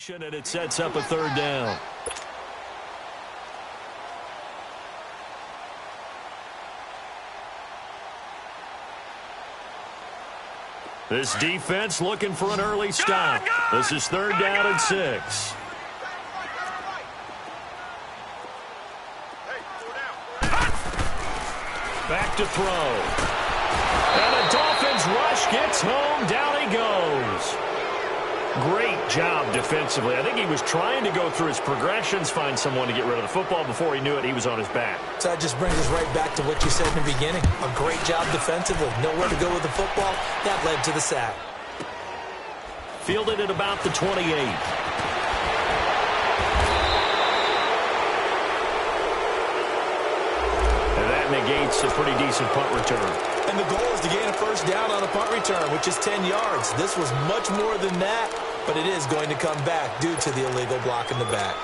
And it sets up a third down. This defense looking for an early stop. This is third down and 6. Back to throw. And the Dolphins rush gets home. Down he goes. Great job defensively. I think he was trying to go through his progressions, find someone to get rid of the football. Before he knew it, he was on his back. So that just brings us right back to what you said in the beginning. A great job defensively. Nowhere to go with the football. That led to the sack. Fielded at about the 28. And that negates a pretty decent punt return. And the goal is to gain a first down on a punt return, which is 10 yards. This was much more than that, but it is going to come back due to the illegal block in the back.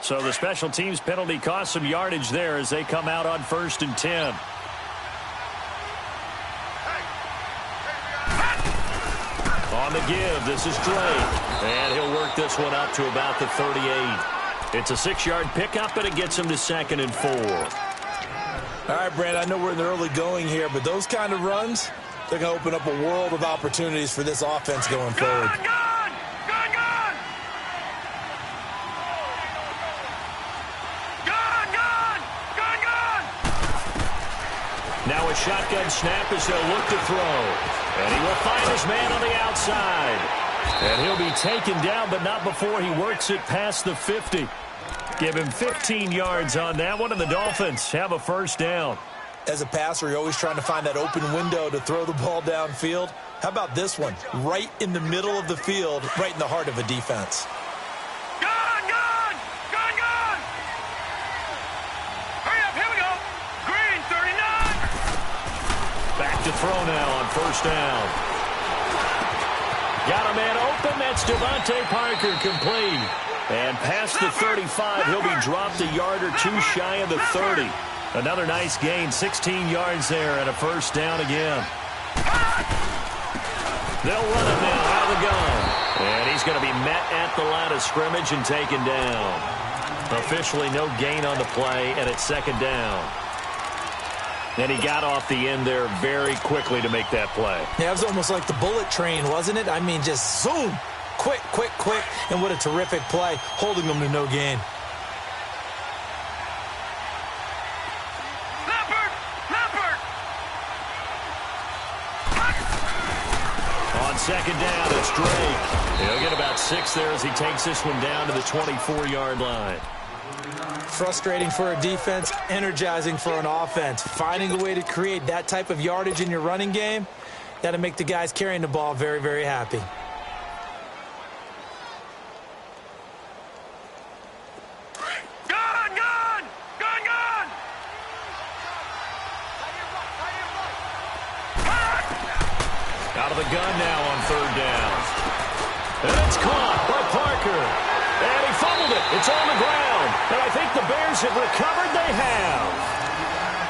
So the special teams penalty cost some yardage there as they come out on 1st and 10. On the give, this is Drake. And he'll work this one up to about the 38. It's a 6-yard pickup, and it gets him to 2nd and 4. All right, Brand, I know we're in the early going here, but those kind of runs, they're going to open up a world of opportunities for this offense going forward. Now a shotgun snap as they'll look to throw. And he will find his man on the outside. And he'll be taken down, but not before he works it past the 50. Give him 15 yards on that one, and the Dolphins have a first down. As a passer, you're always trying to find that open window to throw the ball downfield. How about this one? Right in the middle of the field, right in the heart of a defense. To throw now on first down. Got a man open. That's Devontae Parker complete. And past the 35, he'll be dropped a yard or two shy of the 30. Another nice gain, 16 yards there and a first down again. They'll run it now out of the gun. And he's going to be met at the line of scrimmage and taken down. Officially no gain on the play, and it's 2nd down. And he got off the end there very quickly to make that play. Yeah, it was almost like the bullet train, wasn't it? I mean, just zoom. Quick, quick, quick. And what a terrific play, holding them to no gain. On 2nd down, it's Drake. He'll get about 6 there as he takes this one down to the 24-yard line. Frustrating for a defense, energizing for an offense. Finding a way to create that type of yardage in your running game, that'll make the guys carrying the ball very, very happy. Out of the gun now on 3rd down. And it's caught by Parker. And he fumbled it. It's on the ground. And I think the Bears have recovered. They have.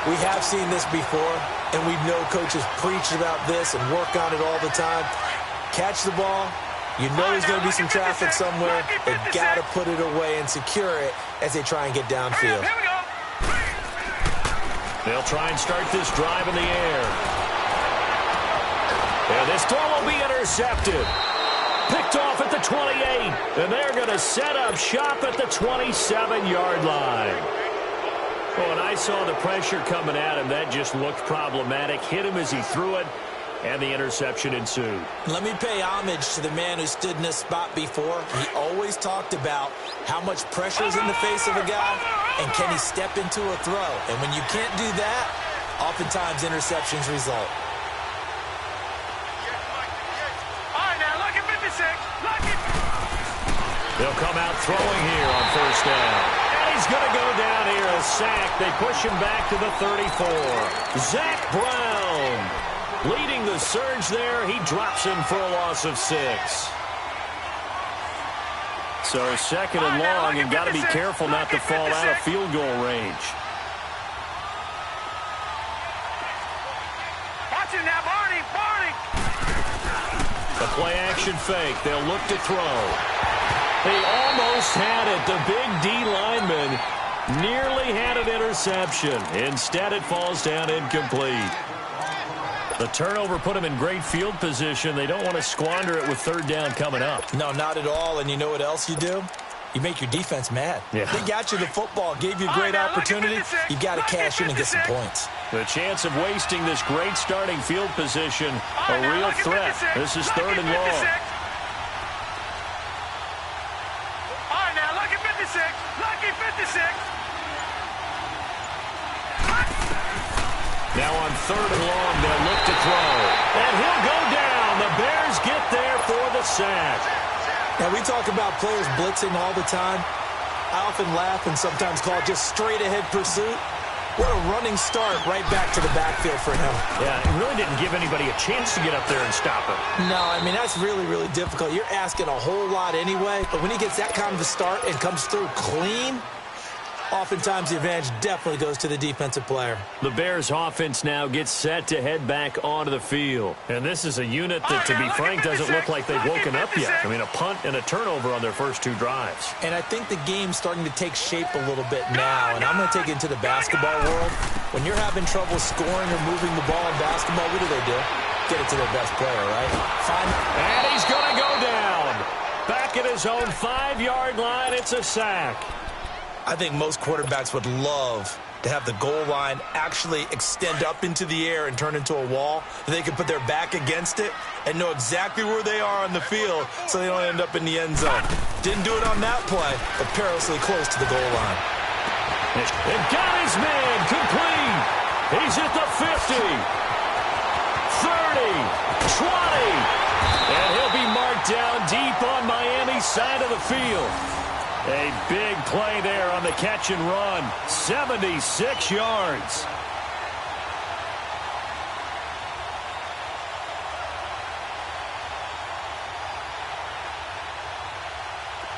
We have seen this before, and we know coaches preach about this and work on it all the time. Catch the ball. You know there's going to be some traffic somewhere. They've got to put it away and secure it as they try and get downfield. They'll try and start this drive in the air. And this throw will be intercepted. Picked off at the 28, and they're going to set up shop at the 27-yard line. Well, when I saw the pressure coming at him, that just looked problematic. Hit him as he threw it, and the interception ensued. Let me pay homage to the man who stood in this spot before. He always talked about how much pressure is in the face of a guy, and can he step into a throw. And when you can't do that, oftentimes interceptions result. They'll come out throwing here on first down. And he's going to go down here, a sack. They push him back to the 34. Zach Brown leading the surge there. He drops him for a loss of 6. So second and long, and got to be careful not to fall out of field goal range. Watch it now, Barney, Barney. The play-action fake. They'll look to throw. He almost had it. The big D lineman nearly had an interception. Instead, it falls down incomplete. The turnover put him in great field position. They don't want to squander it with third down coming up. No, not at all. And you know what else you do? You make your defense mad. Yeah. They got you the football, gave you a great opportunity. You got to cash in and get some points. The chance of wasting this great starting field position, a real threat. This is third and long. All right, now, lucky 56. Lucky 56. Now on third and long, they'll look to throw. And he'll go down. The Bears get there for the sack. Now, we talk about players blitzing all the time. I often laugh and sometimes call it just straight-ahead pursuit. What a running start right back to the backfield for him. Yeah, it really didn't give anybody a chance to get up there and stop him. No, I mean, that's really, really difficult. You're asking a whole lot anyway, but when he gets that kind of a start and comes through clean, oftentimes the advantage definitely goes to the defensive player. The Bears offense now gets set to head back onto the field. And this is a unit that, to be frank, doesn't look like they've woken up yet. I mean, a punt and a turnover on their first two drives. And I think the game's starting to take shape a little bit now, and I'm going to take it into the basketball world. When you're having trouble scoring or moving the ball in basketball, what do? Get it to their best player, right? And he's going to go down. Back at his own 5-yard line, it's a sack. I think most quarterbacks would love to have the goal line actually extend up into the air and turn into a wall. They can put their back against it and know exactly where they are on the field so they don't end up in the end zone. Didn't do it on that play, but perilously close to the goal line. And got his man complete. He's at the 50, 30, 20. And he'll be marked down deep on Miami's side of the field. A big play there on the catch and run. 76 yards.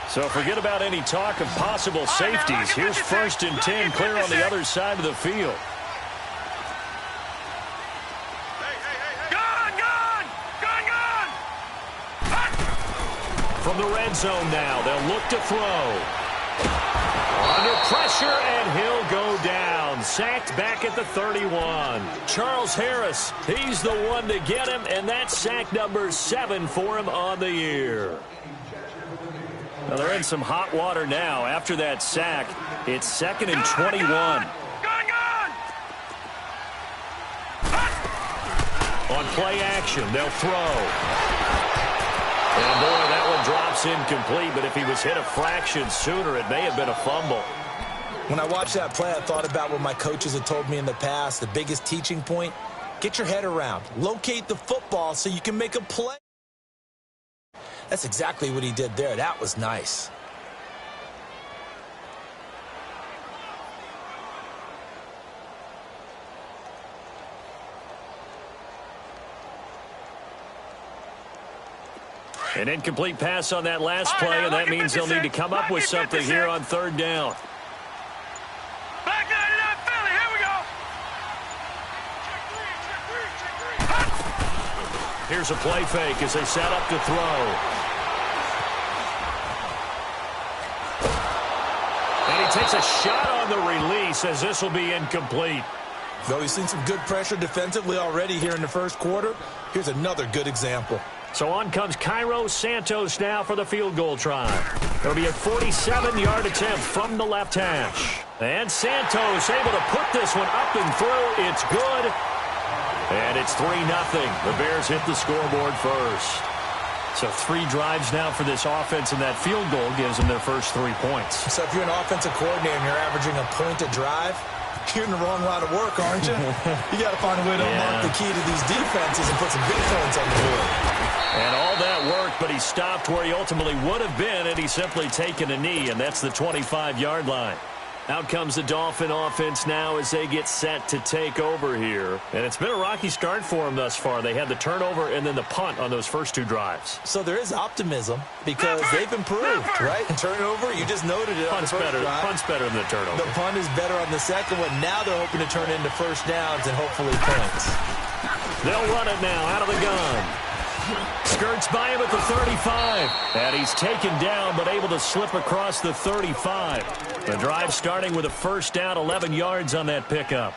So forget about any talk of possible safeties. Here's first and 10 clear on the other side of the field. From the red zone now, they'll look to throw. Under pressure, and he'll go down. Sacked back at the 31. Charles Harris, he's the one to get him, and that's sack number 7 for him on the year. Now they're in some hot water now. After that sack, it's second and 21. On play action, they'll throw. And, boy, that one drops incomplete, but if he was hit a fraction sooner, it may have been a fumble. When I watched that play, I thought about what my coaches had told me in the past. The biggest teaching point, get your head around. Locate the football so you can make a play. That's exactly what he did there. That was nice. An incomplete pass on that last play, and that means they'll need to come up with something here on third down. Back 99 Philly, here we go. Here's a play fake as they set up to throw. And he takes a shot on the release as this will be incomplete. Though he's seen some good pressure defensively already here in the first quarter, here's another good example. So on comes Cairo Santos now for the field goal try. It'll be a 47-yard attempt from the left hash. And Santos able to put this one up and through. It's good. And it's 3-0. The Bears hit the scoreboard first. So 3 drives now for this offense, and that field goal gives them their first 3 points. So if you're an offensive coordinator and you're averaging a point a drive, you're in the wrong line of work, aren't you? You got to find a way to unlock the key to these defenses and put some big points on the board. And all that worked, but he stopped where he ultimately would have been, and he's simply taken a knee, and that's the 25-yard line. Out comes the Dolphin offense now as they get set to take over here. And it's been a rocky start for them thus far. They had the turnover and then the punt on those first two drives. So there is optimism because they've improved, right? Turnover, you just noted it. Punt's better than the turnover. The punt is better on the second one. Now they're hoping to turn into first downs and hopefully points. They'll run it now out of the gun. Skirts by him at the 35. And he's taken down but able to slip across the 35. The drive starting with a first down, 11 yards on that pickup.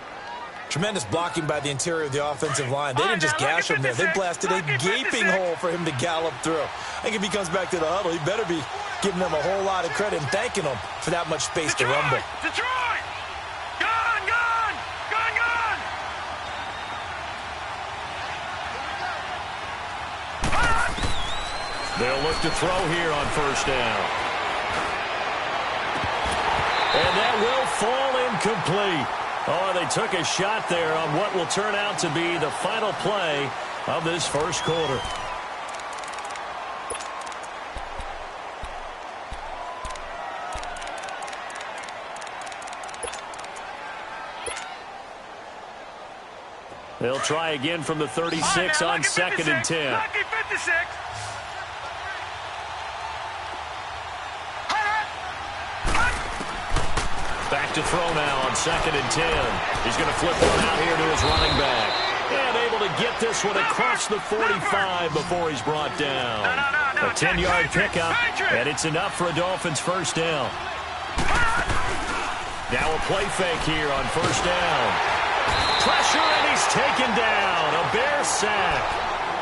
Tremendous blocking by the interior of the offensive line. They didn't just gash him there. They blasted a gaping hole for him to gallop through. I think if he comes back to the huddle, he better be giving them a whole lot of credit and thanking them for that much space to rumble. Detroit! Gone, gone! Gone, gone! They'll look to throw here on first down. And that will fall incomplete. Oh, they took a shot there on what will turn out to be the final play of this first quarter. They'll try again from the 36 on second and 10. Lucky 56. Back to throw now on second and 10. He's going to flip one out here to his running back. And able to get this one across the 45 before he's brought down. A 10-yard pickup, and it's enough for a Dolphins first down. Now a play fake here on first down. Pressure, and he's taken down. A Bear sack.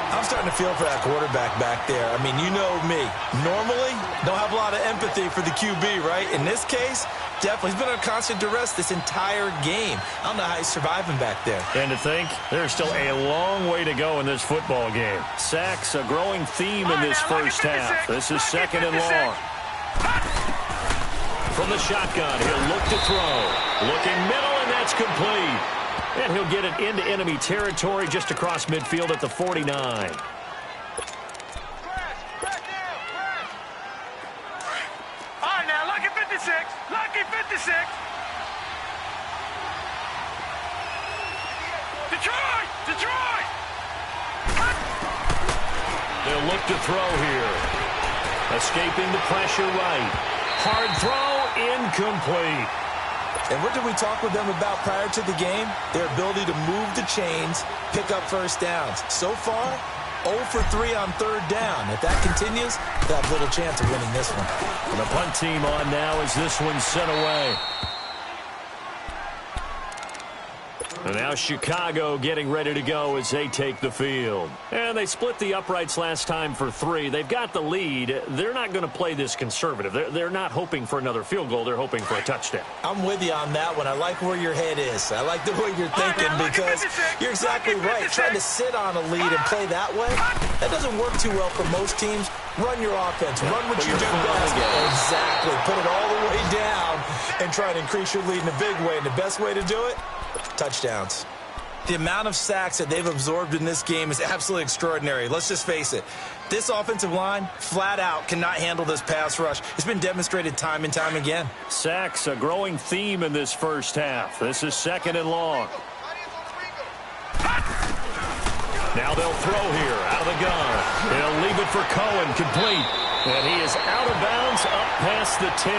I'm starting to feel for that quarterback back there. I mean, you know me. Normally, don't have a lot of empathy for the QB, right? In this case, definitely. He's been under constant duress this entire game. I don't know how he's surviving back there. And to think, there's still a long way to go in this football game. Sacks, a growing theme in this first half. This is second and long. From the shotgun, he'll look to throw. Looking middle, and that's complete. And he'll get it into enemy territory just across midfield at the 49. All right, now, lucky 56. Lucky 56. Detroit! Detroit! They'll look to throw here. Escaping the pressure right. Hard throw, incomplete. And what did we talk with them about prior to the game? Their ability to move the chains, pick up first downs. So far, 0 for 3 on third down. If that continues, they have little chance of winning this one. And the punt team on now as this one's sent away. And now Chicago getting ready to go as they take the field. And they split the uprights last time for 3. They've got the lead. They're not going to play this conservative. They're not hoping for another field goal. They're hoping for a touchdown. I'm with you on that one. I like where your head is. I like the way you're thinking because you're exactly right. Trying to sit on a lead and play that way, that doesn't work too well for most teams. Run your offense. Run what you do best. Exactly. Put it all the way down and try to increase your lead in a big way. And the best way to do it, touchdowns. The amount of sacks that they've absorbed in this game is absolutely extraordinary. Let's just face it. This offensive line, flat out, cannot handle this pass rush. It's been demonstrated time and time again. Sacks, a growing theme in this first half. This is second and long. Now they'll throw here out of the gun. They'll leave it for Cohen, complete. And he is out of bounds up past the 10.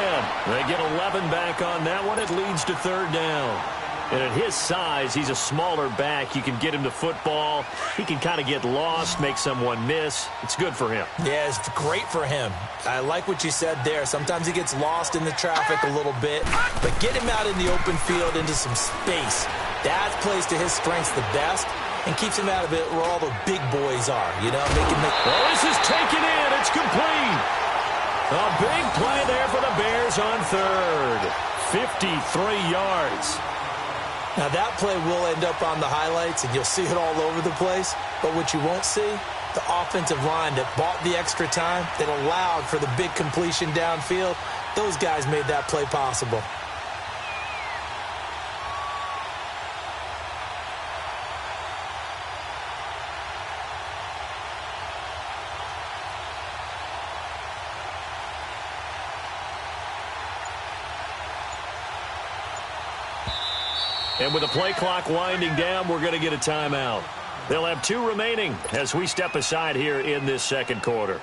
They get 11 back on that one. It leads to third down. And at his size, he's a smaller back. You can get him to football. He can kind of get lost, make someone miss. It's good for him. Yeah, it's great for him. I like what you said there. Sometimes he gets lost in the traffic a little bit. But get him out in the open field into some space. That plays to his strengths the best and keeps him out of it where all the big boys are. You know, they can make... Well, this is taken in. It's complete. A big play there for the Bears on third. 53 yards. Now, that play will end up on the highlights, and you'll see it all over the place. But what you won't see, the offensive line that bought the extra time, that allowed for the big completion downfield, those guys made that play possible. And with the play clock winding down, we're going to get a timeout. They'll have 2 remaining as we step aside here in this second quarter.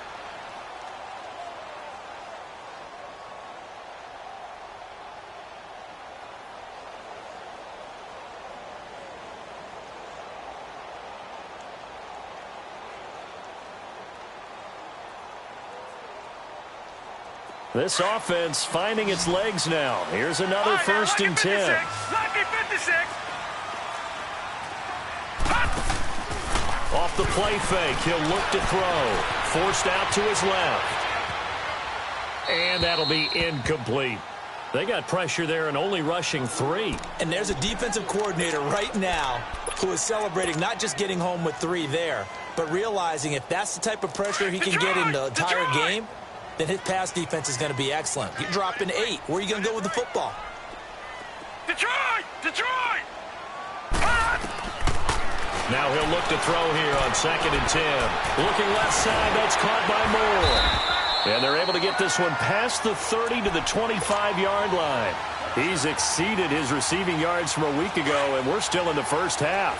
This offense finding its legs now. Here's another first and 10. Lucky 56. Off the play fake, he'll look to throw. Forced out to his left. And that'll be incomplete. They got pressure there and only rushing 3. And there's a defensive coordinator right now who is celebrating not just getting home with 3 there, but realizing if that's the type of pressure he can get in the entire game, then his pass defense is going to be excellent. You're dropping 8. Where are you going to go with the football? Detroit! Detroit! Now he'll look to throw here on 2nd and 10. Looking left side, that's caught by Moore. And they're able to get this one past the 30 to the 25-yard line. He's exceeded his receiving yards from a week ago, and we're still in the first half.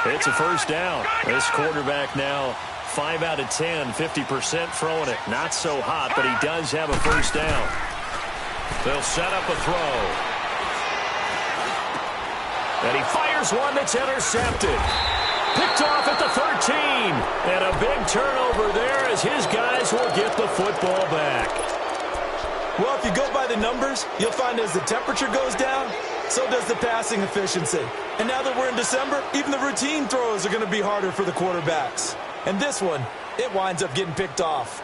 It's a first down. This quarterback now 5 out of 10, 50% throwing it. Not so hot, but he does have a first down. They'll set up a throw. And he fires one that's intercepted. Picked off at the 13. And a big turnover there as his guys will get the football back. Well, if you go by the numbers, you'll find as the temperature goes down, so does the passing efficiency. And now that we're in December, even the routine throws are going to be harder for the quarterbacks. And this one, it winds up getting picked off.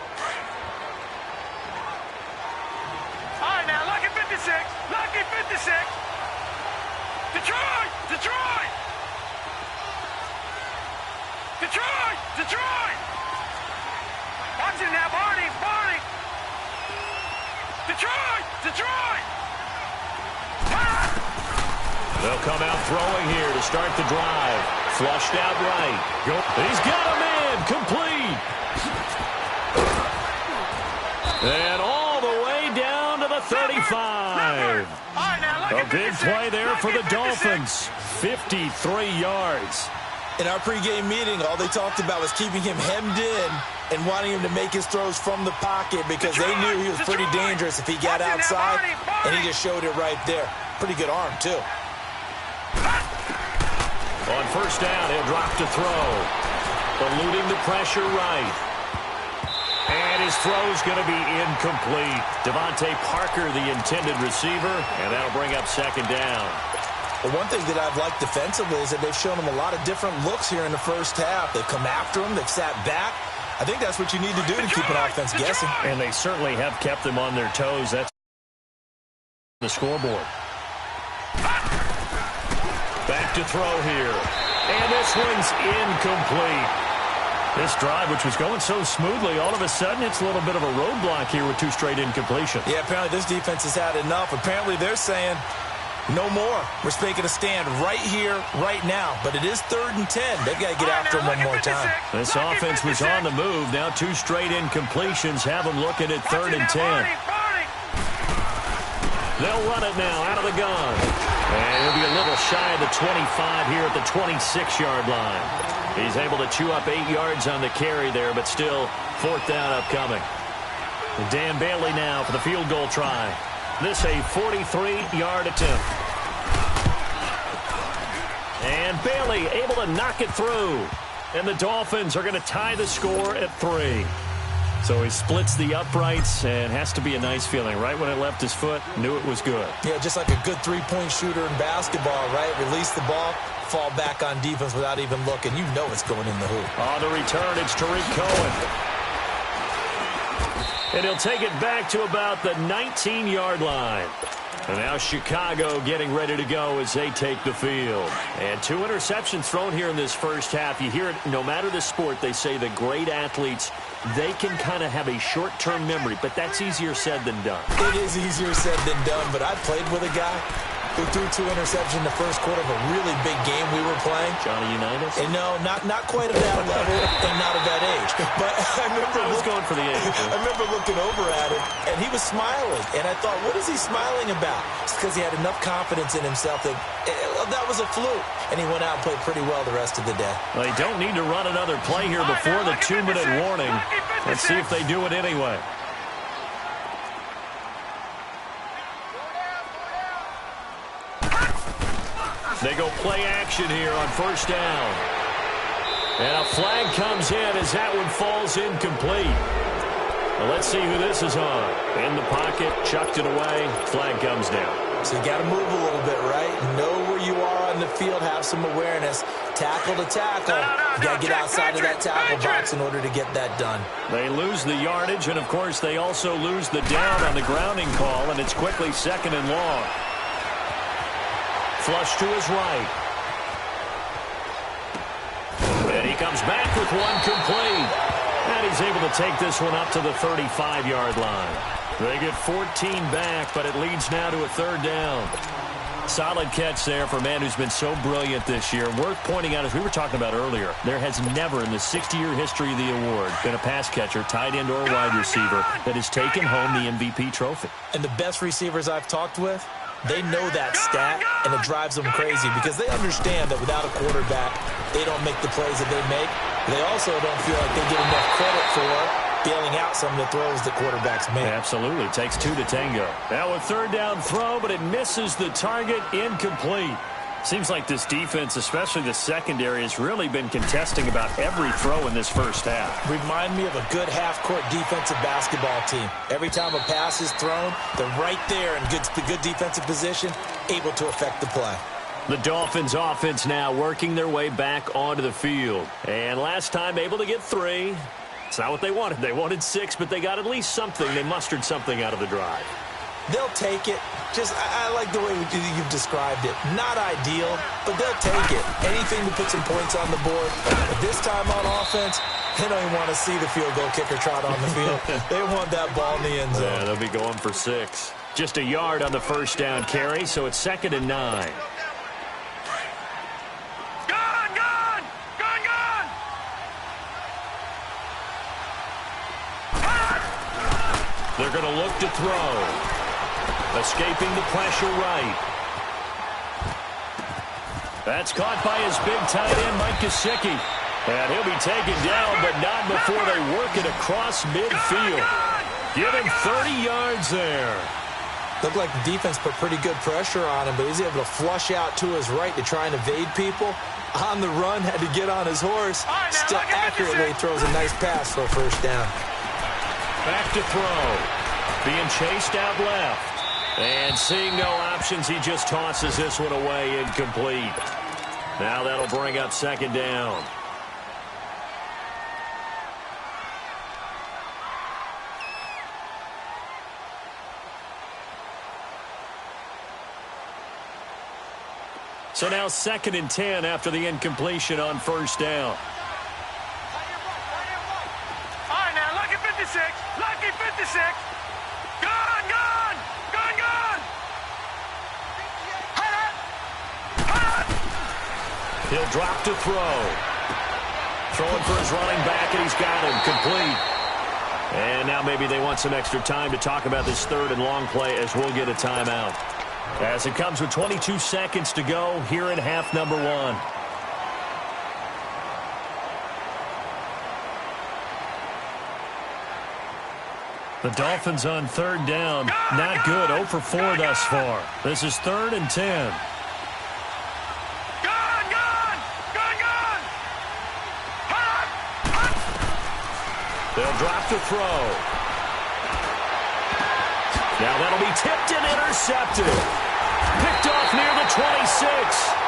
All right, now, lucky 56. Lucky 56. Detroit! Detroit! Detroit! Detroit! Watch it now, Barney! Barney! Detroit! Detroit! They'll come out throwing here to start the drive. Flushed out right. He's got him in. Complete. And all the way down to the 35. A big play there for the Dolphins. 53 yards. In our pregame meeting, all they talked about was keeping him hemmed in and wanting him to make his throws from the pocket because they knew he was pretty dangerous if he got outside, and he just showed it right there. Pretty good arm, too. On first down, he'll drop to throw. Eluding the pressure right. And his throw's going to be incomplete. Devontae Parker, the intended receiver, and that'll bring up second down. Well, one thing that I've liked defensively is that they've shown him a lot of different looks here in the first half. They've come after him. They've sat back. I think that's what you need to do to keep an offense guessing. And they certainly have kept them on their toes. That's the scoreboard. Back to throw here. And this one's incomplete. This drive, which was going so smoothly, all of a sudden it's a little bit of a roadblock here with 2 straight incompletions. Yeah, apparently this defense has had enough. Apparently they're saying, no more. We're making a stand right here, right now. But it is 3rd and 10. They've got to get after him one more time. This offense was on the move. Now 2 straight incompletions have them looking at 3rd and 10. They'll run it now out of the gun. And he'll be a little shy of the 25 here at the 26-yard line. He's able to chew up 8 yards on the carry there, but still 4th down upcoming. And Dan Bailey now for the field goal try. This a 43-yard attempt. And Bailey able to knock it through. And the Dolphins are going to tie the score at 3. So he splits the uprights, and has to be a nice feeling. Right when it left his foot, knew it was good. Yeah, just like a good 3-point shooter in basketball, right? Release the ball, fall back on defense without even looking. You know it's going in the hoop. On the return, it's Tariq Cohen. And he'll take it back to about the 19-yard line. And now Chicago getting ready to go as they take the field. And 2 interceptions thrown here in this first half. You hear it, no matter the sport, they say the great athletes, they can kind of have a short-term memory, but that's easier said than done. It is easier said than done, but I played with a guy who threw 2 interceptions in the first quarter of a really big game we were playing. Johnny Unitas? And no, not quite at that level and not at that age. But I was going for the age. I remember looking over at him, and he was smiling. And I thought, what is he smiling about? It's because he had enough confidence in himself that that was a fluke. And he went out and played pretty well the rest of the day. They don't need to run another play here before the 2-minute warning. Let's see if they do it anyway. They go play action here on first down. And a flag comes in as that one falls incomplete. Well, let's see who this is on. In the pocket, chucked it away, flag comes down. So you got to move a little bit, right? Know where you are on the field, have some awareness. Tackle to tackle. You got to get outside of that tackle box in order to get that done. They lose the yardage, and, of course, they also lose the down on the grounding call, and it's quickly 2nd and long. Flush to his right. And he comes back with one complete. And he's able to take this one up to the 35-yard line. They get 14 back, but it leads now to a 3rd down. Solid catch there for a man who's been so brilliant this year. Worth pointing out, as we were talking about earlier, there has never in the 60-year history of the award been a pass catcher, tight end, or wide receiver that has taken home the MVP trophy. And the best receivers I've talked with, they know that stat, and it drives them crazy because they understand that without a quarterback, they don't make the plays that they make. They also don't feel like they get enough credit for bailing out some of the throws that quarterbacks make. Absolutely. Takes 2 to tango. Now a 3rd down throw, but it misses the target. Incomplete. Seems like this defense, especially the secondary, has really been contesting about every throw in this first half. Remind me of a good half-court defensive basketball team. Every time a pass is thrown, they're right there in the good defensive position, able to affect the play. The Dolphins offense now working their way back onto the field. And last time able to get 3. It's not what they wanted. They wanted 6, but they got at least something. They mustered something out of the drive. They'll take it. I like the way you've described it. Not ideal, but they'll take it. Anything to put some points on the board. But this time on offense, they don't even want to see the field goal kicker trot on the field. They want that ball in the end zone. Yeah, they'll be going for 6. Just a yard on the first down carry, so it's 2nd and 9. They're going to look to throw. Escaping the pressure right. That's caught by his big tight end, Mike Gesicki. And he'll be taken down, but not before they work it across midfield. Give him 30 yards there. Looked like the defense put pretty good pressure on him, but he's able to flush out to his right to try and evade people. On the run, had to get on his horse. Still accurately throws a nice pass for a first down. Back to throw. Being chased out left. And seeing no options, he just tosses this one away incomplete. Now that'll bring up 2nd down. So now 2nd and 10 after the incompletion on first down. All right, now, lucky 56. Lucky 56. Gone, gone. Gone, gone. He'll drop to throw. Throwing for his running back, and he's got him complete. And now maybe they want some extra time to talk about this 3rd and long play as we'll get a timeout. As it comes with 22 seconds to go here in half number 1. The Dolphins on 3rd down. Not good. 0 for 4 thus far. This is 3rd and 10. They'll drop to throw. Now that'll be tipped and intercepted. Picked off near the 26.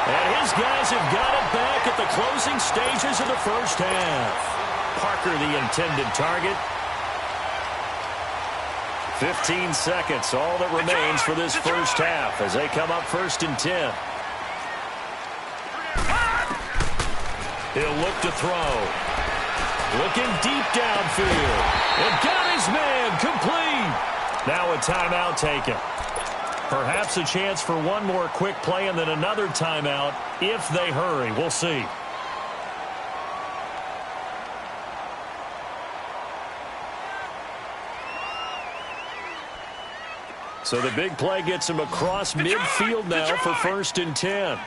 And his guys have got it back at the closing stages of the first half. Parker the intended target. 15 seconds, all that remains for this first half as they come up 1st and 10. He'll look to throw. Looking deep downfield. And got his man complete. Now a timeout taken. Perhaps a chance for one more quick play and then another timeout if they hurry. We'll see. So the big play gets him across midfield now for 1st and 10.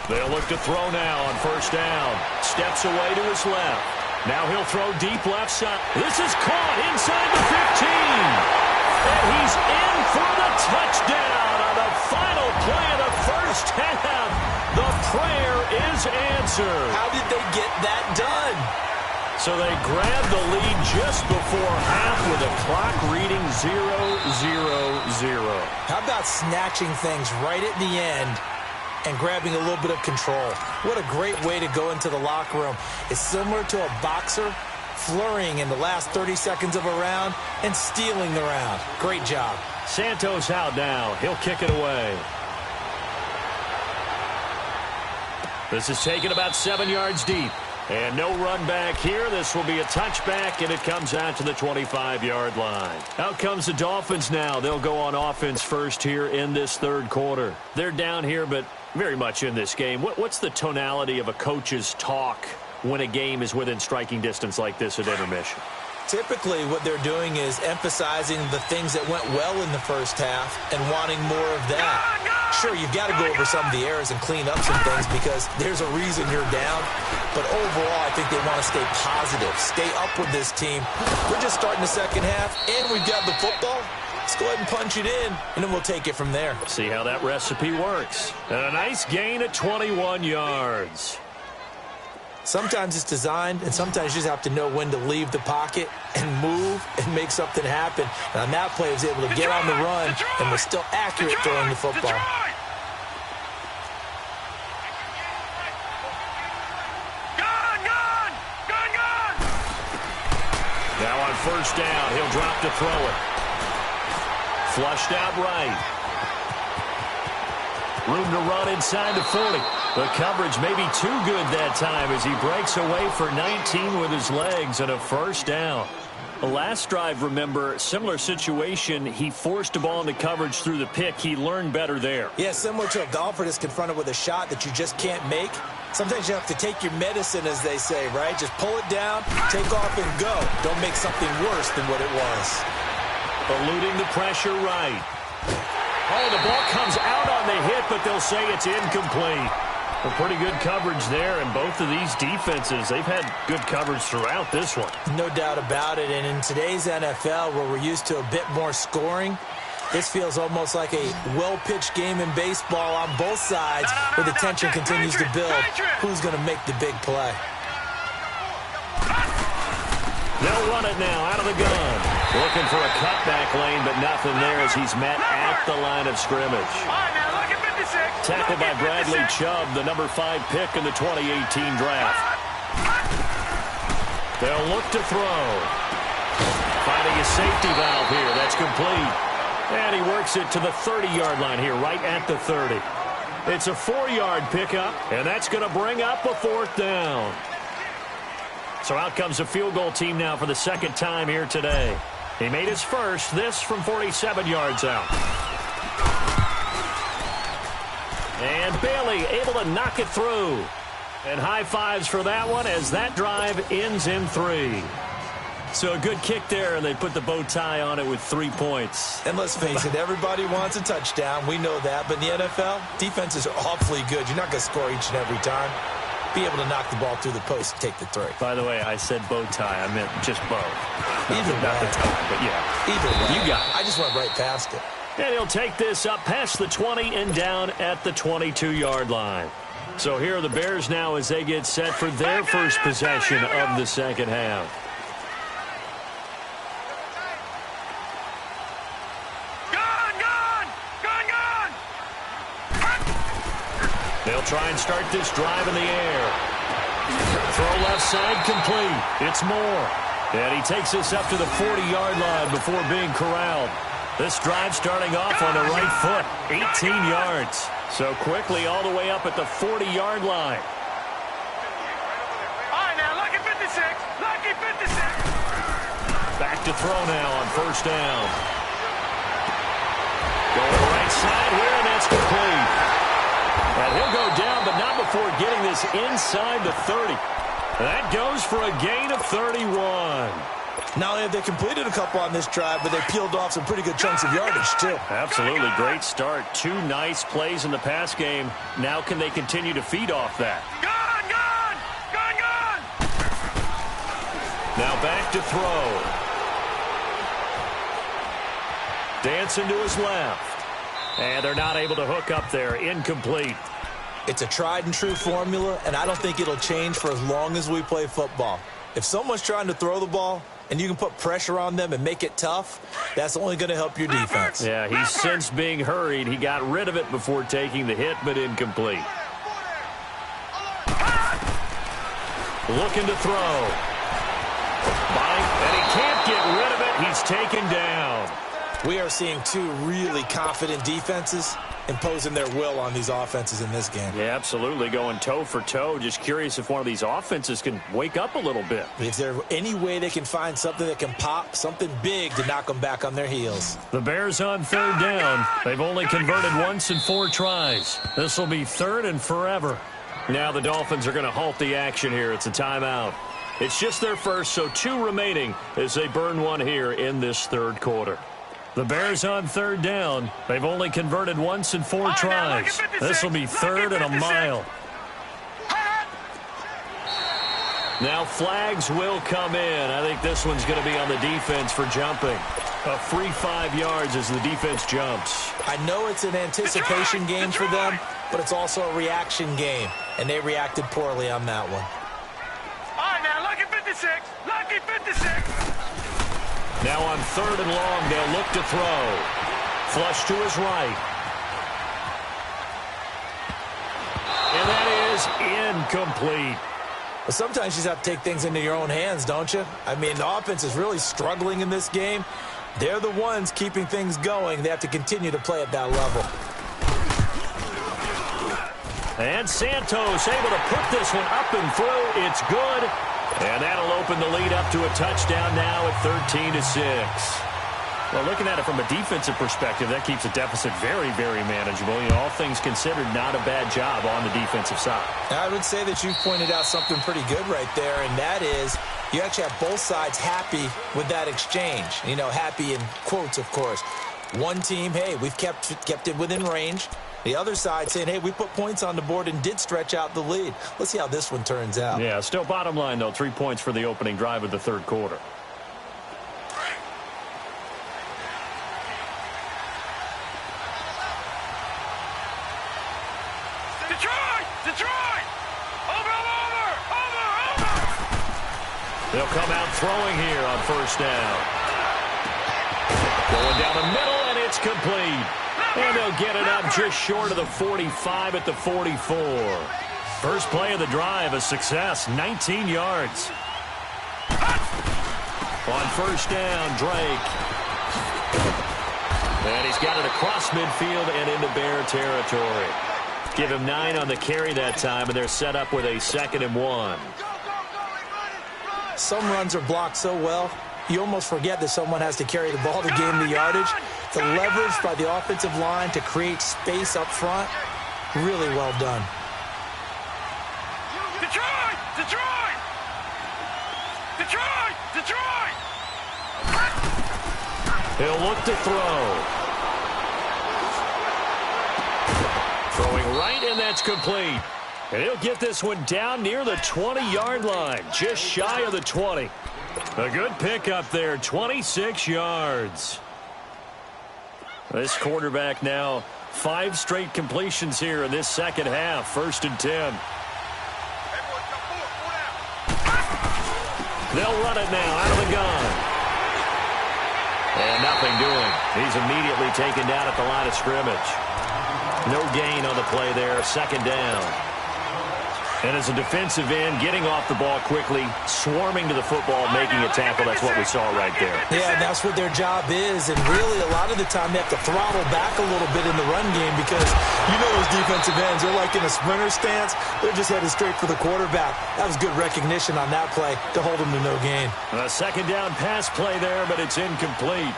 They'll look to throw now on 1st down. Steps away to his left. Now he'll throw deep left side. This is caught inside the 15. And he's in for the touchdown on the final play of the 1st half. The prayer is answered. How did they get that done? So they grab the lead just before half with a clock reading 0-0-0. How about snatching things right at the end and grabbing a little bit of control? What a great way to go into the locker room. It's similar to a boxer flurrying in the last 30 seconds of a round and stealing the round. Great job. Santos out now. He'll kick it away. This is taken about 7 yards deep. And no run back here. This will be a touchback, and it comes out to the 25-yard line. Out comes the Dolphins now. They'll go on offense first here in this 3rd quarter. They're down here, but very much in this game. What's the tonality of a coach's talk when a game is within striking distance like this at intermission? Typically, what they're doing is emphasizing the things that went well in the 1st half and wanting more of that. Sure, you've got to go over some of the errors and clean up some things because there's a reason you're down. But overall, I think they want to stay positive, stay up with this team. We're just starting the 2nd half, and we've got the football. Let's go ahead and punch it in, and then we'll take it from there. See how that recipe works. And a nice gain at 21 yards. Sometimes it's designed, and sometimes you just have to know when to leave the pocket and move and make something happen. And on that play, he was able to get on the run and was still accurate throwing the football. Now on 1st down, he'll drop to throw it. Flushed out right. Room to run inside the 40. The coverage may be too good that time as he breaks away for 19 with his legs and a 1st down. The last drive, remember, similar situation. He forced a ball into coverage through the pick. He learned better there. Yeah, similar to a golfer that's confronted with a shot that you just can't make. Sometimes you have to take your medicine, as they say, right? Just pull it down, take off, and go. Don't make something worse than what it was. Eluding the pressure right. Oh, the ball comes out on the hit, but they'll say it's incomplete. A pretty good coverage there, and both of these defenses, they've had good coverage throughout this one. No doubt about it, and in today's NFL, where we're used to a bit more scoring, this feels almost like a well-pitched game in baseball on both sides, where the tension continues to build. Who's going to make the big play? They'll run it now out of the gun. Looking for a cutback lane, but nothing there as he's met at the line of scrimmage. Tackled by Bradley Chubb, the number 5 pick in the 2018 draft. They'll look to throw. Finding a safety valve here. That's complete. And he works it to the 30-yard line here, right at the 30. It's a 4-yard pickup, and that's going to bring up a 4th down. So out comes the field goal team now for the 2nd time here today. He made his first, this from 47 yards out. And Bailey able to knock it through. And high fives for that one as that drive ends in 3. So a good kick there, and they put the bow tie on it with 3 points. And let's face it, everybody wants a touchdown. We know that. But in the NFL, defenses are awfully good. You're not going to score each and every time. Be able to knock the ball through the post and take the 3. By the way, I said bow tie. I meant just bow. Either way. Not the tie, but yeah. Either way. You got it. I just went right past it. And he'll take this up past the 20 and down at the 22-yard line. So here are the Bears now as they get set for their first possession of the 2nd half. They'll try and start this drive in the air. Throw left side complete. It's Moore. And he takes this up to the 40-yard line before being corralled. This drive starting off on the right foot. 18 yards. So quickly all the way up at the 40-yard line. 56. Lucky 56. Back to throw now on first down. Going to the right side here, and that's complete. And he'll go down, but not before getting this inside the 30. That goes for a gain of 31. Not only have they completed a couple on this drive, but they peeled off some pretty good chunks of yardage, too. Absolutely. Great start. 2 nice plays in the pass game. Now can they continue to feed off that? Gone, gone, gone, gone. Now back to throw. Dancing to his left. And they're not able to hook up there. Incomplete. It's a tried-and-true formula, and I don't think it'll change for as long as we play football. If someone's trying to throw the ball and you can put pressure on them and make it tough, that's only going to help your defense. Yeah, he's since being hurried. He got rid of it before taking the hit, but incomplete. Looking to throw. And he can't get rid of it. He's taken down. We are seeing 2 really confident defenses imposing their will on these offenses in this game. Yeah, absolutely. Going toe for toe. Just curious if one of these offenses can wake up a little bit. Is there any way they can find something that can pop, something big to knock them back on their heels? The Bears on third down. They've only converted once in 4 tries. This will be third and forever. Now the Dolphins are going to halt the action here. It's a timeout. It's just their first, so 2 remaining as they burn one here in this third quarter. The Bears on third down. They've only converted once in 4 tries. This will be third and a mile. Now flags will come in. I think this one's going to be on the defense for jumping. A free 5 yards as the defense jumps. I know it's an anticipation game for them, but it's also a reaction game, and they reacted poorly on that one. All right, now, lucky 56. Lucky 56. Now on third and long, they'll look to throw. Flush to his right. And that is incomplete. But sometimes you just have to take things into your own hands, don't you? I mean, the offense is really struggling in this game. They're the ones keeping things going. They have to continue to play at that level. And Santos able to put this one up and through. It's good. And that'll open the lead up to a touchdown now at 13-6. Well, looking at it from a defensive perspective, that keeps the deficit very, very manageable. You know, all things considered, not a bad job on the defensive side. I would say that you've pointed out something pretty good right there, and that is you actually have both sides happy with that exchange. You know, happy in quotes, of course. One team, hey, we've kept it within range. The other side saying, hey, we put points on the board and did stretch out the lead. Let's see how this one turns out. Yeah, still bottom line, though, 3 points for the opening drive of the third quarter. Detroit! Over! They'll come out throwing here on first down. Going down the middle, and it's complete. And they'll get it up just short of the 45 at the 44. First play of the drive, a success, 19 yards. On first down, Drake. And he's got it across midfield and into Bear territory. Give him 9 on the carry that time, and they're set up with a 2nd and 1. Some runs are blocked so well, you almost forget that someone has to carry the ball to gain the yardage. The leverage by the offensive line to create space up front, really well done. Detroit! He'll look to throw. Throwing right, and that's complete. And he'll get this one down near the 20-yard line, just shy of the 20. A good pickup there, 26 yards. This quarterback now 5 straight completions here in this second half. 1st and 10. They'll run it now out of the gun. And nothing doing. He's immediately taken down at the line of scrimmage. No gain on the play there. 2nd down. And as a defensive end, getting off the ball quickly, swarming to the football, making a tackle, that's what we saw right there. Yeah, and that's what their job is. And really, a lot of the time, they have to throttle back a little bit in the run game because you know those defensive ends, they're like in a sprinter stance. They're just headed straight for the quarterback. That was good recognition on that play to hold them to no gain. A second down pass play there, but it's incomplete.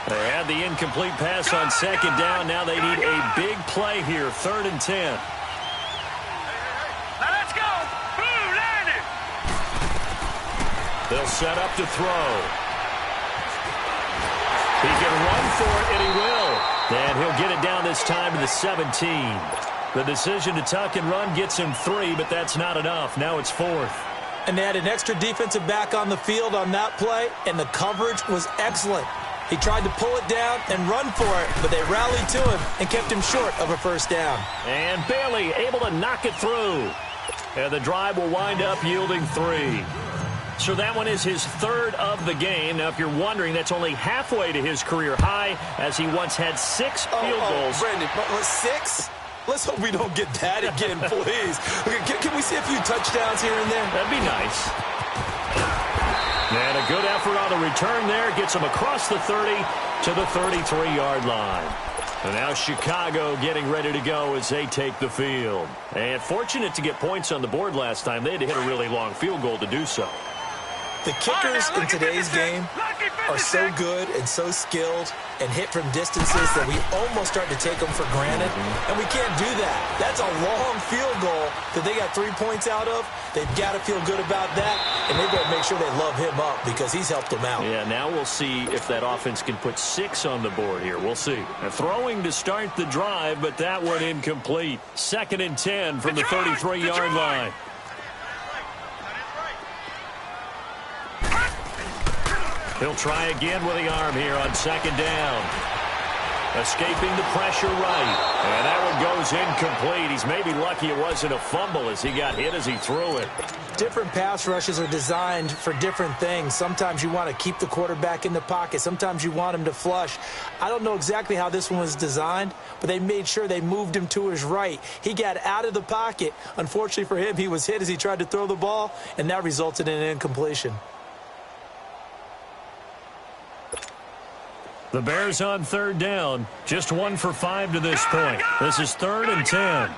They had the incomplete pass on second down. Now they need a big play here, 3rd and 10. They'll set up to throw. He can run for it, and he will. And he'll get it down this time to the 17. The decision to tuck and run gets him 3, but that's not enough. Now it's 4th. And they had an extra defensive back on the field on that play, and the coverage was excellent. He tried to pull it down and run for it, but they rallied to him and kept him short of a first down. And Bailey able to knock it through. And the drive will wind up yielding 3. So that one is his 3rd of the game. Now, if you're wondering, that's only halfway to his career high, as he once had 6 field goals. Brandon, but 6? Let's hope we don't get that again, please. Can we see a few touchdowns here and there? That'd be nice. And a good effort on the return there. Gets him across the 30 to the 33-yard line. And now Chicago getting ready to go as they take the field. And fortunate to get points on the board last time. They had to hit a really long field goal to do so. The kickers in today's game are so good and so skilled and hit from distances that we almost start to take them for granted, and we can't do that. That's a long field goal that they got 3 points out of. They've got to feel good about that, and they've got to make sure they love him up because he's helped them out. Yeah, now we'll see if that offense can put 6 on the board here. We'll see. Throwing to start the drive, but that one incomplete. 2nd and 10 from the 33-yard line. He'll try again with the arm here on 2nd down. Escaping the pressure right. And that one goes incomplete. He's maybe lucky it wasn't a fumble as he got hit as he threw it. Different pass rushes are designed for different things. Sometimes you want to keep the quarterback in the pocket. Sometimes you want him to flush. I don't know exactly how this one was designed, but they made sure they moved him to his right. He got out of the pocket. Unfortunately for him, he was hit as he tried to throw the ball, and that resulted in an incompletion. The Bears on 3rd down. Just 1 for 5 to this point. This is 3rd and 10. All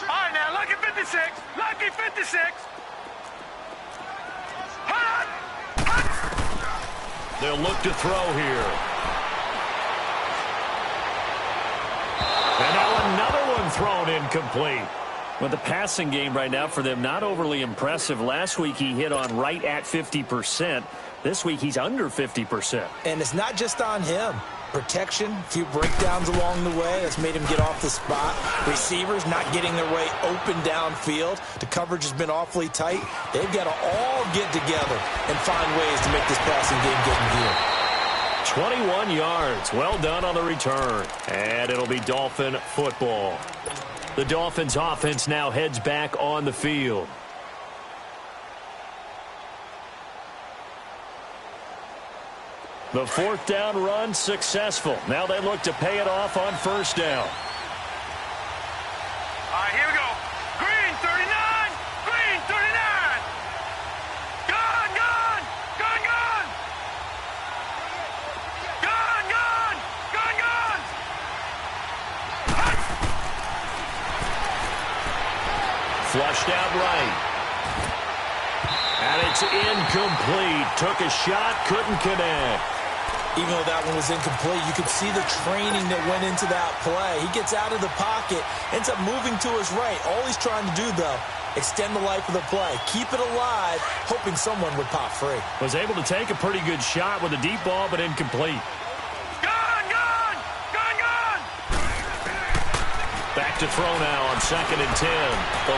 right, now, lucky 56. Lucky 56. They'll look to throw here. And now another one thrown incomplete. Well, the passing game right now for them, not overly impressive. Last week he hit on right at 50%. This week he's under 50%. And it's not just on him. Protection, a few breakdowns along the way. That's made him get off the spot. Receivers not getting their way open downfield. The coverage has been awfully tight. They've got to all get together and find ways to make this passing game get in gear. 21 yards. Well done on the return. And it'll be Dolphin football. The Dolphins offense now heads back on the field. The 4th down run successful. Now they look to pay it off on 1st down. All right, here we go. Green 39. Green 39. Gone, gone. Gone, gone. Gone, gone. Gone, gone. Flushed out right. And it's incomplete. Took a shot, couldn't connect. Even though that one was incomplete, you could see the training that went into that play. He gets out of the pocket, ends up moving to his right. All he's trying to do, though, extend the life of the play. Keep it alive, hoping someone would pop free. Was able to take a pretty good shot with a deep ball, but incomplete. Gone, gone. Gone, gone. Back to throw now on 2nd and 10.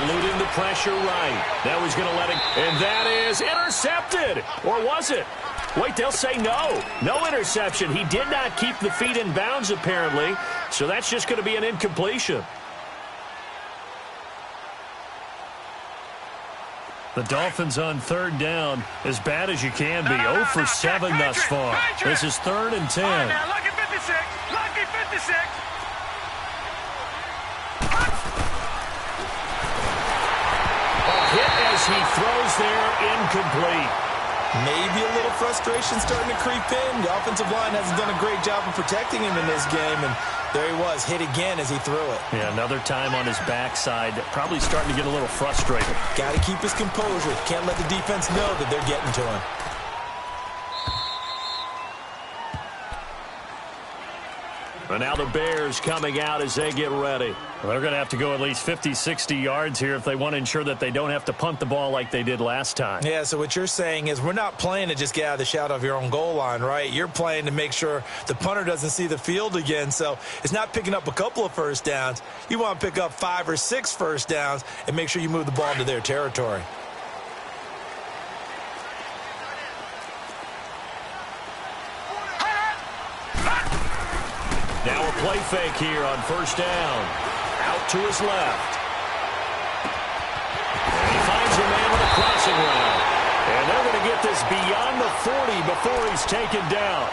Eluding the pressure right. Now he's going to let it. And that is intercepted. Or was it? Wait, they'll say no. No interception. He did not keep the feet in bounds, apparently. So that's just going to be an incompletion. The Dolphins on 3rd down, as bad as you can be. 0 for 7 thus far. This is 3rd and 10. All right, now, lucky 56. Lucky 56. incomplete. Maybe a little frustration starting to creep in. The offensive line hasn't done a great job of protecting him in this game, and there he was, hit again as he threw it. Yeah, another time on his backside, probably starting to get a little frustrated. Got to keep his composure. Can't let the defense know that they're getting to him. And now the Bears coming out as they get ready. Well, they're going to have to go at least 50, 60 yards here if they want to ensure that they don't have to punt the ball like they did last time. Yeah, so what you're saying is we're not playing to just get out of the shadow of your own goal line, right? You're playing to make sure the punter doesn't see the field again. So it's not picking up a couple of first downs. You want to pick up 5 or 6 first downs and make sure you move the ball into their territory. Now a play fake here on first down. Out to his left. And he finds a man with a crossing route. And they're going to get this beyond the 40 before he's taken down.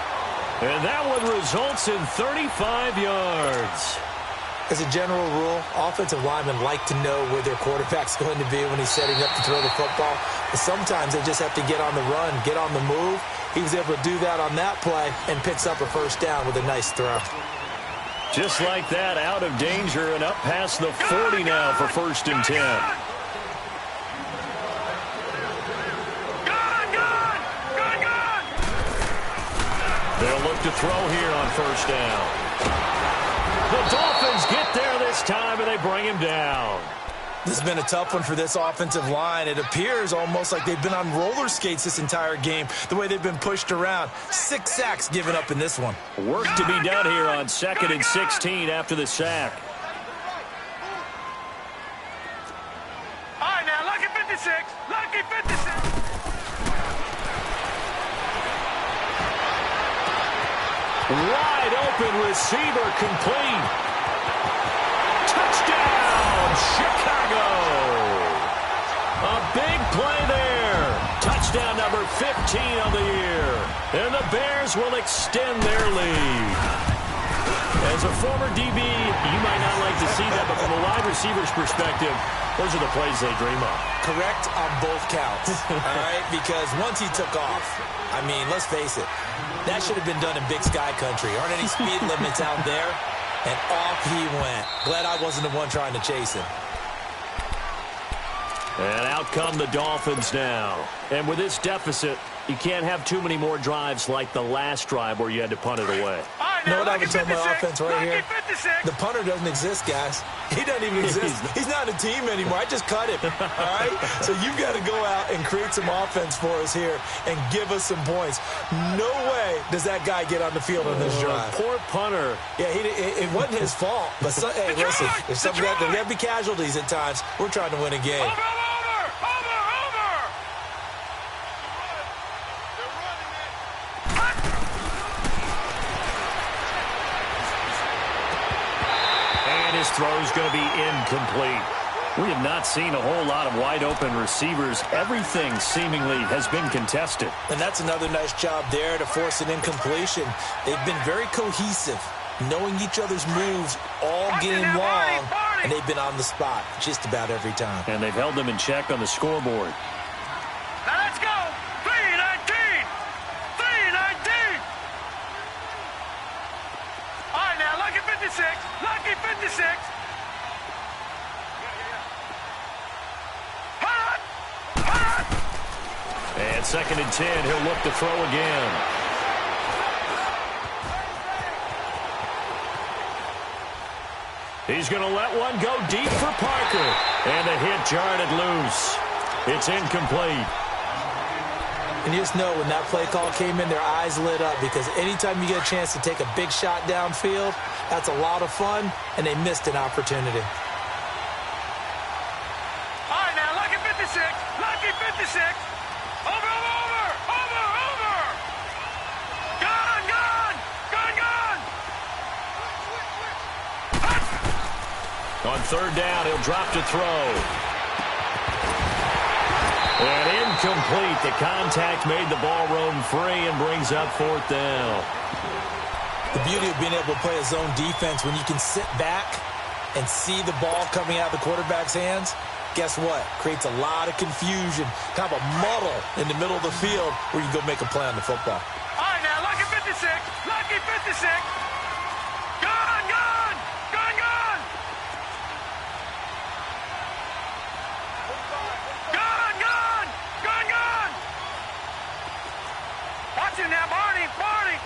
And that one results in 35 yards. As a general rule, offensive linemen like to know where their quarterback's going to be when he's setting up to throw the football. But sometimes they just have to get on the run, get on the move. He was able to do that on that play and picks up a first down with a nice throw. Just like that, out of danger and up past the 40 now for first and 10. They'll look to throw here on first down. The Dolphins get there this time, and they bring him down. This has been a tough one for this offensive line. It appears almost like they've been on roller skates this entire game, the way they've been pushed around. 6 sacks given up in this one. Work to be done here on 2nd and 16 after the sack. All right, now, lucky 56. Lucky 56. Wide open receiver complete. Touchdown, Chicago. A big play there. Touchdown number 15 on the year. And the Bears will extend their lead. As a former DB, you might not like to see that, but from a wide receiver's perspective, those are the plays they dream of. Correct on both counts, all right? Because once he took off, I mean, let's face it, that should have been done in Big Sky Country. Aren't any speed limits out there? And off he went. Glad I wasn't the one trying to chase him. And out come the Dolphins now. And with this deficit, you can't have too many more drives like the last drive where you had to punt it away. You know what I would tell my offense right here? The punter doesn't exist, guys. He doesn't even exist. He's not a team anymore. I just cut him, all right? So you've got to go out and create some offense for us here and give us some points. No way does that guy get on the field on this drive. Poor punter. Yeah, it wasn't his fault. But, hey, listen, there's got to be casualties at times. We're trying to win a game. His throw is going to be incomplete. We have not seen a whole lot of wide-open receivers. Everything seemingly has been contested. And that's another nice job there to force an incompletion. They've been very cohesive, knowing each other's moves all game long, and they've been on the spot just about every time. And they've held them in check on the scoreboard. Now let's go. 3-19. 3-19. All right, now, lucky 56. Lucky 56. And 2nd and 10, he'll look to throw again. He's going to let one go deep for Parker. And the hit jarred it loose. It's incomplete. And you just know when that play call came in, their eyes lit up because anytime you get a chance to take a big shot downfield, that's a lot of fun, and they missed an opportunity. All right, now, lucky 56. Lucky 56. Over. Gone. On 3rd down, he'll drop to throw. And incomplete. The contact made the ball roam free and brings up 4th down. The beauty of being able to play a zone defense when you can sit back and see the ball coming out of the quarterback's hands guess what? Creates a lot of confusion, kind of a muddle in the middle of the field where you go make a play on the football. All right, now, lucky 56. Lucky 56. Gun, gun. Gun, gun. Gun, gun. Gun, gun. Watch it now, Barney. Barney.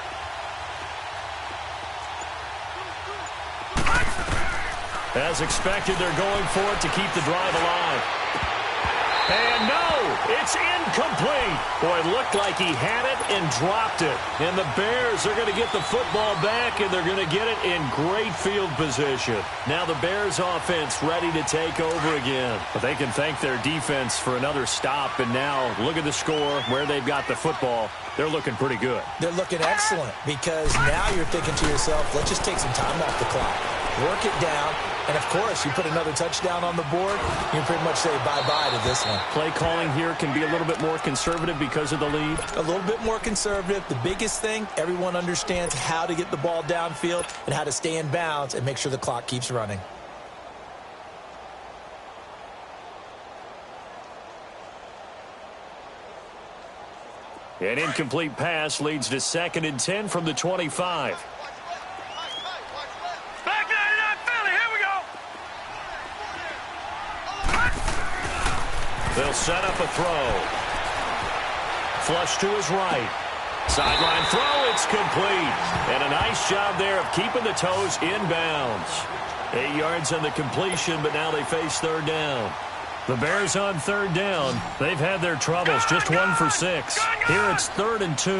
As expected, they're going for it to keep the drive alive. And no, it's incomplete. Boy, it looked like he had it and dropped it. And the Bears are going to get the football back, and they're going to get it in great field position. Now the Bears offense ready to take over again. But they can thank their defense for another stop. And now look at the score, where they've got the football. They're looking pretty good. They're looking excellent because now you're thinking to yourself, let's just take some time off the clock. Work it down. And, of course, you put another touchdown on the board, you can pretty much say bye-bye to this one. Play calling here can be a little bit more conservative because of the lead. A little bit more conservative. The biggest thing, everyone understands how to get the ball downfield and how to stay in bounds and make sure the clock keeps running. An incomplete pass leads to 2nd and 10 from the 25. Back 99 Philly. Here we go. They'll set up a throw. Flush to his right. Sideline throw, it's complete. And a nice job there of keeping the toes inbounds. 8 yards on the completion, but now they face 3rd down. The Bears on 3rd down. They've had their troubles, just 1 for 6. Here it's 3rd and 2.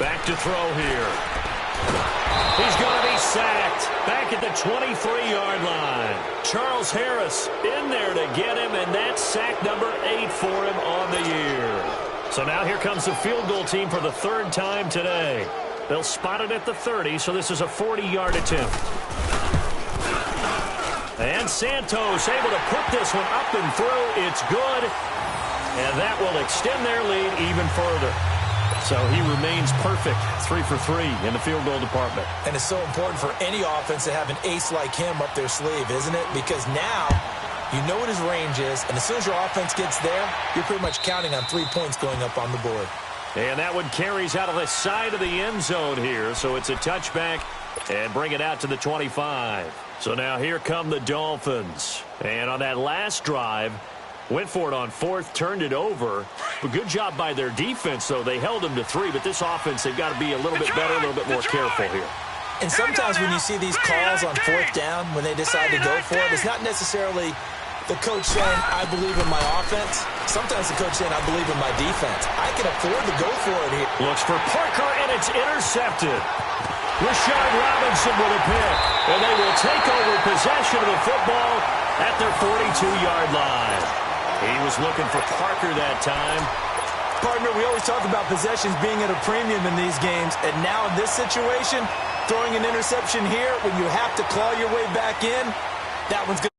Back to throw here. He's going to be sacked back at the 23-yard line. Charles Harris in there to get him, and that's sack number 8 for him on the year. So now here comes the field goal team for the 3rd time today. They'll spot it at the 30, so this is a 40-yard attempt. And Santos able to put this one up and through. It's good, and that will extend their lead even further. So he remains perfect, 3 for 3 in the field goal department. And it's so important for any offense to have an ace like him up their sleeve, isn't it? Because now you know what his range is, and as soon as your offense gets there, you're pretty much counting on 3 points going up on the board. And that one carries out of the side of the end zone here, so it's a touchback and bring it out to the 25. So now here come the Dolphins. And on that last drive, went for it on 4th, turned it over. But good job by their defense, though. They held them to 3, but this offense, they've got to be a little bit better, a little bit more careful here. And sometimes when you see these calls on 4th down, when they decide to go for it, it's not necessarily the coach saying, I believe in my offense. Sometimes the coach saying, I believe in my defense. I can afford to go for it here. Looks for Parker, and it's intercepted. Rashard Robinson with a pick, and they will take over possession of the football at their 42-yard line. He was looking for Parker that time. Partner, we always talk about possessions being at a premium in these games, and now in this situation, throwing an interception here when you have to claw your way back in, that one's good.